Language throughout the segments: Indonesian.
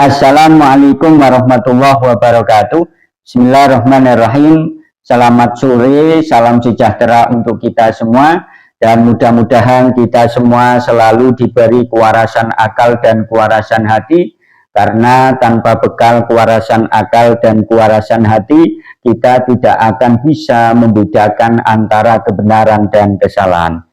Assalamualaikum warahmatullahi wabarakatuh. Bismillahirrahmanirrahim. Selamat sore, salam sejahtera untuk kita semua. Dan mudah-mudahan kita semua selalu diberi kewarasan akal dan kewarasan hati. Karena tanpa bekal kewarasan akal dan kewarasan hati, kita tidak akan bisa membedakan antara kebenaran dan kesalahan.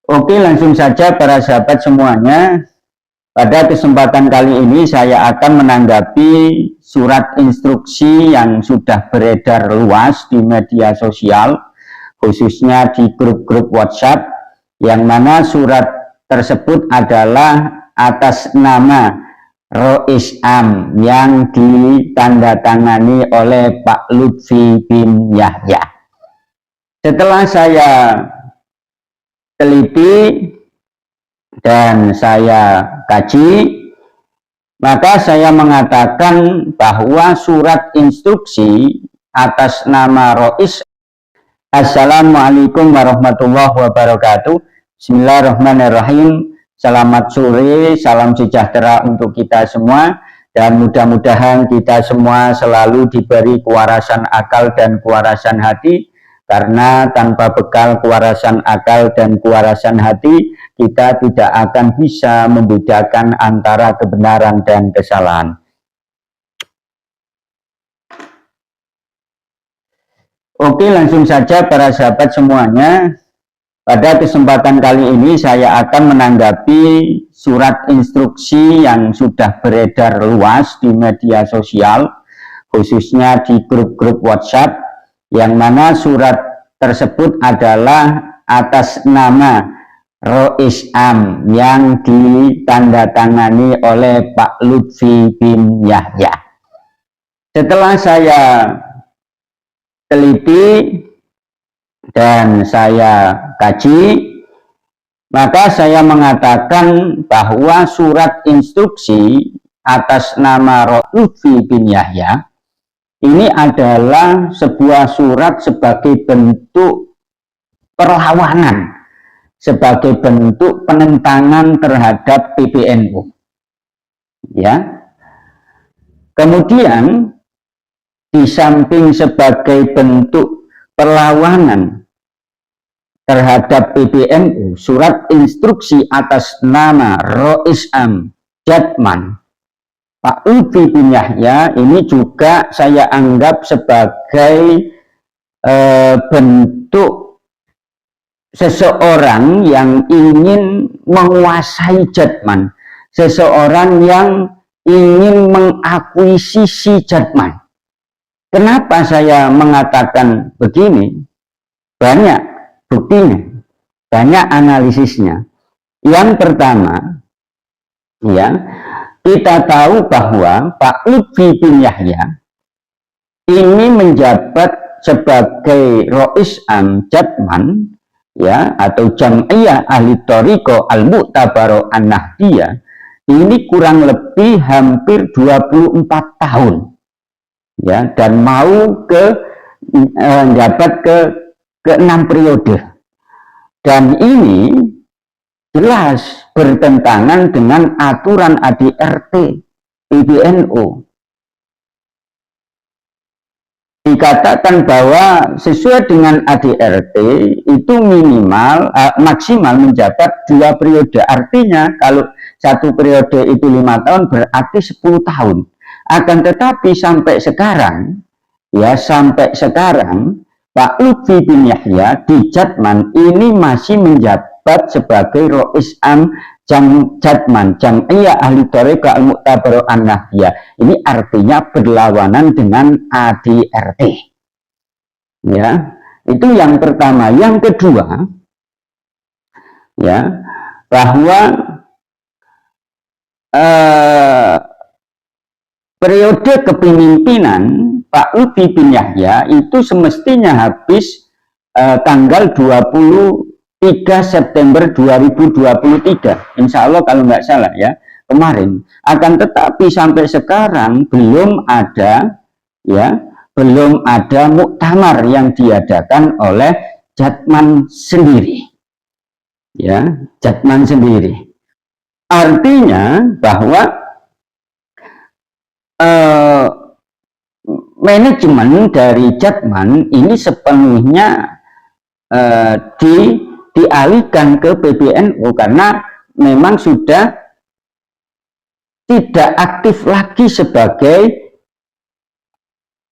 Oke, langsung saja para sahabat semuanya. Pada kesempatan kali ini saya akan menanggapi surat instruksi yang sudah beredar luas di media sosial, khususnya di grup-grup WhatsApp, yang mana surat tersebut adalah atas nama Rois Am yang ditandatangani oleh Pak Lutfi bin Yahya. Setelah saya teliti dan saya kaji, maka saya mengatakan bahwa surat instruksi atas nama Rois. Assalamualaikum warahmatullahi wabarakatuh. Bismillahirrahmanirrahim. Selamat sore, salam sejahtera untuk kita semua. Dan mudah-mudahan kita semua selalu diberi kewarasan akal dan kewarasan hati. Karena tanpa bekal kewarasan akal dan kewarasan hati, kita tidak akan bisa membedakan antara kebenaran dan kesalahan. Oke, langsung saja para sahabat semuanya. Pada kesempatan kali ini saya akan menanggapi surat instruksi yang sudah beredar luas di media sosial, khususnya di grup-grup WhatsApp, yang mana surat tersebut adalah atas nama Rois Am yang ditandatangani oleh Pak Lutfi bin Yahya. Setelah saya teliti dan saya kaji, maka saya mengatakan bahwa surat instruksi atas nama Lutfi bin Yahya ini adalah sebuah surat sebagai bentuk perlawanan, sebagai bentuk penentangan terhadap PBNU. Ya. Kemudian di samping sebagai bentuk perlawanan terhadap PBNU, surat instruksi atas nama Rois Am Jatman Pak Lutfi bin Yahya ini juga saya anggap sebagai bentuk seseorang yang ingin menguasai Jatman, seseorang yang ingin mengakuisisi Jatman. Kenapa saya mengatakan begini? Banyak buktinya, banyak analisisnya. Yang pertama, ya, kita tahu bahwa Pak Lutfi bin Yahya ini menjabat sebagai Rois Am Jatman, ya, atau Jam'iyah Ahli Thariqah Al-Mu'tabarah An-Nahdiyah, ini kurang lebih hampir 24 tahun, ya, dan mau menjabat ke 6 periode, dan ini jelas bertentangan dengan aturan ADRT PBNU. Dikatakan bahwa sesuai dengan ADRT itu minimal maksimal menjabat 2 periode. Artinya kalau 1 periode itu 5 tahun berarti 10 tahun. Akan tetapi sampai sekarang, ya, sampai sekarang Pak Lutfi bin Yahya di Jatman ini masih menjabat sebagai Rois Am Jatman, Jam'iyah Ahli Thariqah Al-Mu'tabarah An-Nahdiyah. Ini artinya berlawanan dengan ADRT. Ya, itu yang pertama. Yang kedua, ya, bahwa periode kepemimpinan Pak Lutfi bin Yahya itu semestinya habis tanggal 23 September 2023, insya Allah kalau nggak salah, ya, kemarin. Akan tetapi sampai sekarang belum ada, ya, belum ada muktamar yang diadakan oleh Jatman sendiri. ya, Jatman sendiri. Artinya bahwa manajemen dari Jatman ini sepenuhnya dialihkan ke PBNU karena memang sudah tidak aktif lagi sebagai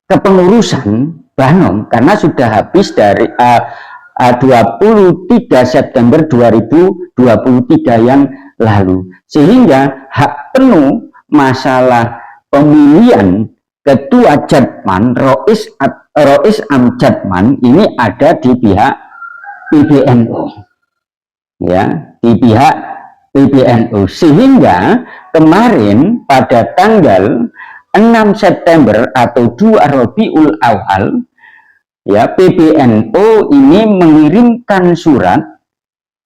kepengurusan Banom karena sudah habis dari 23 September 2023 yang lalu, sehingga hak penuh masalah pemilihan ketua Jatman, Rois Am Jatman ini ada di pihak PBNU, ya, di pihak PBNU, sehingga kemarin pada tanggal 6 September atau 2 Rabiul Awal, ya, PBNU ini mengirimkan surat,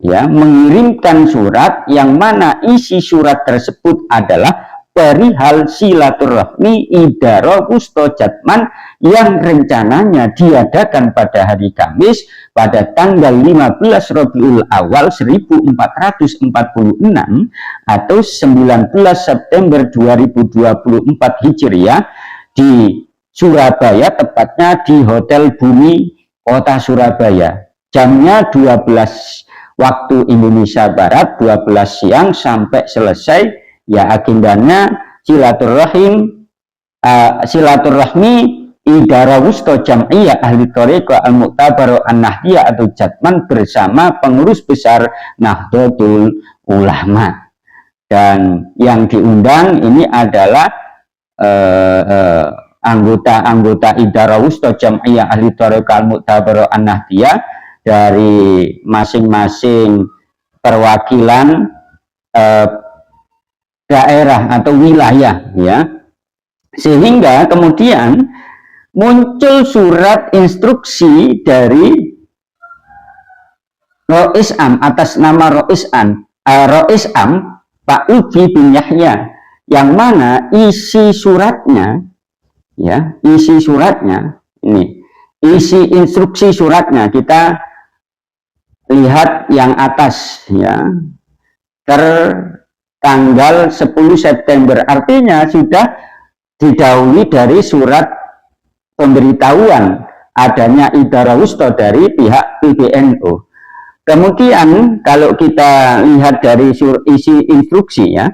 ya, mengirimkan surat yang mana isi surat tersebut adalah perihal silaturahmi Idaro Wusto Jatman yang rencananya diadakan pada hari Kamis pada tanggal 15 Rabiul Awal 1446 atau 19 September 2024 Hijriah di Surabaya, tepatnya di Hotel Bumi Kota Surabaya. Jamnya 12 waktu Indonesia Barat, 12 siang sampai selesai. Ya, agendanya silaturahmi Idara Wusto Jam'iyah Ahli Thariqah Al-Mu'tabar An-Nahdiyah atau Jatman bersama pengurus besar Nahdlatul Ulama. Dan yang diundang ini adalah anggota-anggota Idara Wusto Jam'iyah Ahli Thariqah Al-Mu'tabar An-Nahdiyah dari masing-masing perwakilan daerah atau wilayah, ya, sehingga kemudian muncul surat instruksi dari Rois Am atas nama Rois Am Pak Lutfi bin Yahya, yang mana isi suratnya, ya, isi suratnya ini, isi instruksi suratnya kita lihat yang atas, ya, tanggal 10 September, artinya sudah didahului dari surat pemberitahuan adanya Idara Wusto dari pihak PBNU. Kemudian kalau kita lihat dari isi instruksi, ya,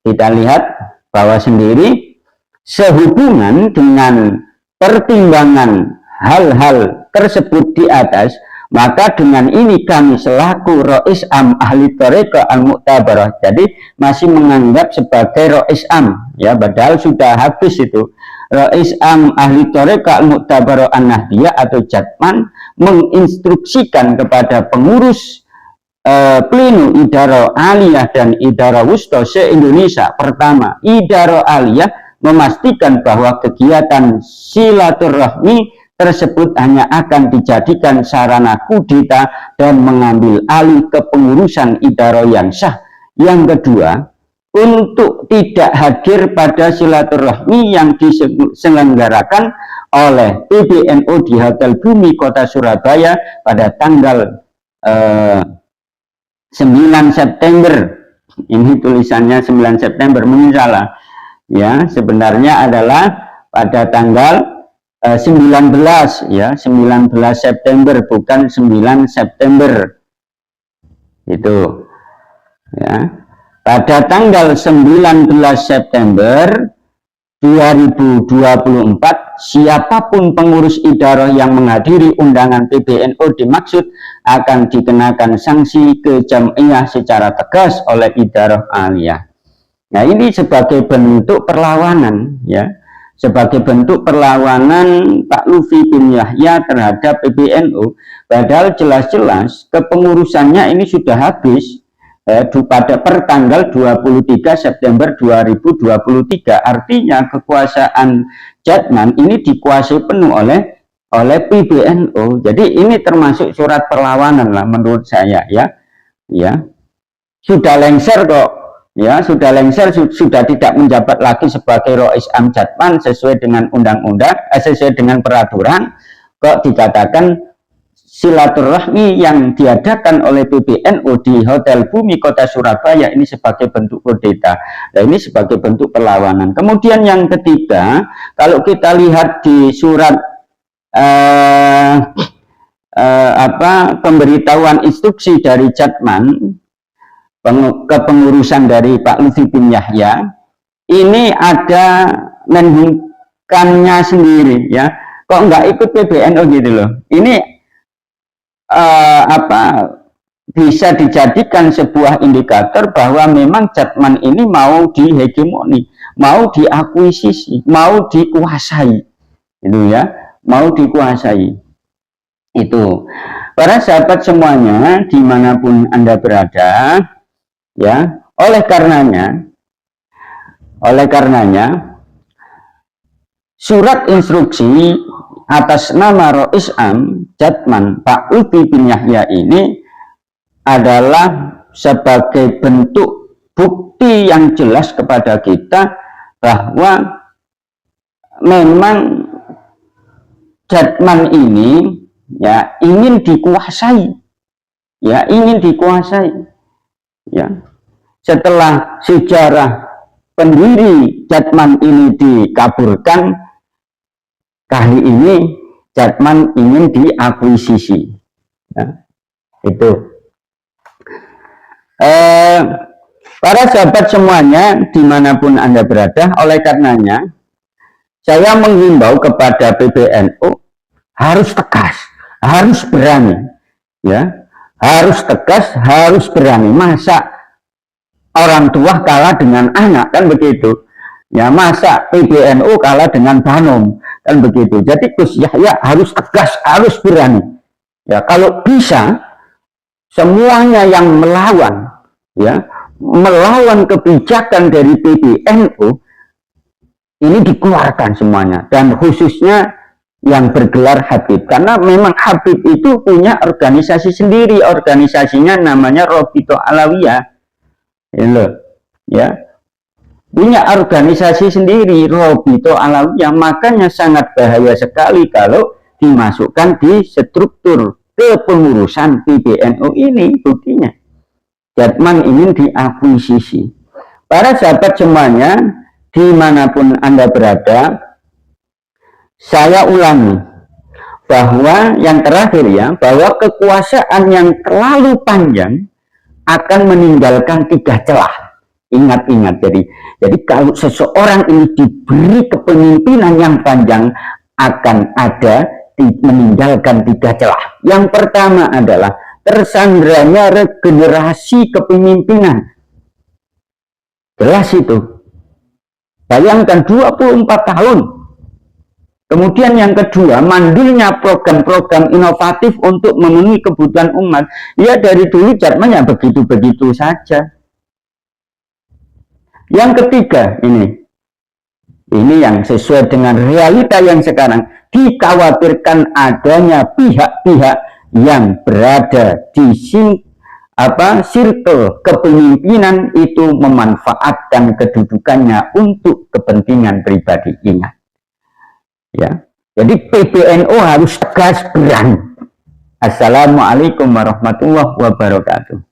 kita lihat bahwa sendiri sehubungan dengan pertimbangan hal-hal tersebut di atas, maka dengan ini kami selaku Rois Am Ahli Thariqah Al-Mu'tabarah, jadi masih menganggap sebagai Rois Am, ya, padahal sudah habis itu. Rois Am Ahli Thariqah Al-Mu'tabarah An-Nahdiyah atau Jatman menginstruksikan kepada pengurus Pleno Idaro Aliyah dan Idaro Wusto se-Indonesia. Pertama, Idaro Aliyah memastikan bahwa kegiatan silaturahmi tersebut hanya akan dijadikan sarana kudeta dan mengambil alih kepengurusan Idaro yang sah. Yang kedua, untuk tidak hadir pada silaturahmi yang diselenggarakan oleh PBNU di Hotel Bumi Kota Surabaya pada tanggal 9 September. Ini tulisannya 9 September, mungkin salah, ya, sebenarnya adalah pada tanggal 19, ya, 19 September, bukan 9 September itu, ya. Pada tanggal 19 September 2024 siapapun pengurus Idaro yang menghadiri undangan PBNU dimaksud akan dikenakan sanksi kejamiyah secara tegas oleh Idaro Aliyah. Nah, ini sebagai bentuk perlawanan, ya, sebagai bentuk perlawanan Pak Lutfi bin Yahya terhadap PBNU, padahal jelas-jelas kepengurusannya ini sudah habis pada pertanggal 23 September 2023. Artinya kekuasaan Jatman ini dikuasai penuh oleh PBNU. Jadi ini termasuk surat perlawanan lah menurut saya, ya, ya, sudah lengser kok. Ya, sudah lengser, sudah tidak menjabat lagi sebagai Rois Am Jatman sesuai dengan undang-undang, sesuai dengan peraturan, kok dikatakan silaturahmi yang diadakan oleh PBNU di Hotel Bumi Kota Surabaya ini sebagai bentuk kudeta. Nah, ini sebagai bentuk perlawanan. Kemudian yang ketiga, kalau kita lihat di surat pemberitahuan instruksi dari Jatman, kepengurusan dari Pak Lutfi bin Yahya, ini ada menhubungkannya sendiri, ya. Kok nggak ikut PBNU gitu loh? Ini bisa dijadikan sebuah indikator bahwa memang Jatman ini mau dihegemoni, mau diakuisisi, mau dikuasai, itu ya, mau dikuasai. Itu, para sahabat semuanya dimanapun Anda berada, ya, oleh karenanya surat instruksi atas nama Rois Am Jatman Pak Lutfi bin Yahya ini adalah sebagai bentuk bukti yang jelas kepada kita bahwa memang Jatman ini, ya, ingin dikuasai, ya, ingin dikuasai, ya. Setelah sejarah pendiri Jatman ini dikaburkan, kali ini Jatman ingin diakuisisi, ya, itu. Para sahabat semuanya dimanapun Anda berada, oleh karenanya saya menghimbau kepada PBNU harus tegas, harus berani, ya, harus tegas, harus berani. Masa orang tua kalah dengan anak, kan begitu, ya, masa PBNU kalah dengan Banom, kan begitu. Jadi Gus Yahya harus tegas, harus berani, ya. Kalau bisa semuanya yang melawan, ya, melawan kebijakan dari PBNU ini dikeluarkan semuanya, dan khususnya yang bergelar Habib, karena memang Habib itu punya organisasi sendiri, organisasinya namanya Robito Alawiyah, ya, punya organisasi sendiri Robito Alawiyah. Makanya sangat bahaya sekali kalau dimasukkan di struktur kepengurusan PBNU ini. Buktinya Jatman ingin diakuisisi. Para sahabat semuanya dimanapun Anda berada, saya ulangi bahwa yang terakhir, ya, bahwa kekuasaan yang terlalu panjang akan meninggalkan 3 celah. Ingat-ingat, jadi kalau seseorang ini diberi kepemimpinan yang panjang, akan ada meninggalkan 3 celah. Yang pertama adalah tersandranya regenerasi kepemimpinan. Jelas itu. Bayangkan 24 tahun. Kemudian yang kedua, mandulnya program-program inovatif untuk memenuhi kebutuhan umat. Ya, dari dulu Jatman ya begitu-begitu saja. Yang ketiga, ini yang sesuai dengan realita yang sekarang, dikhawatirkan adanya pihak-pihak yang berada di circle kepemimpinan itu memanfaatkan kedudukannya untuk kepentingan pribadi. Ingat, ya. Jadi PBNU harus tegas berani. Assalamualaikum warahmatullahi wabarakatuh.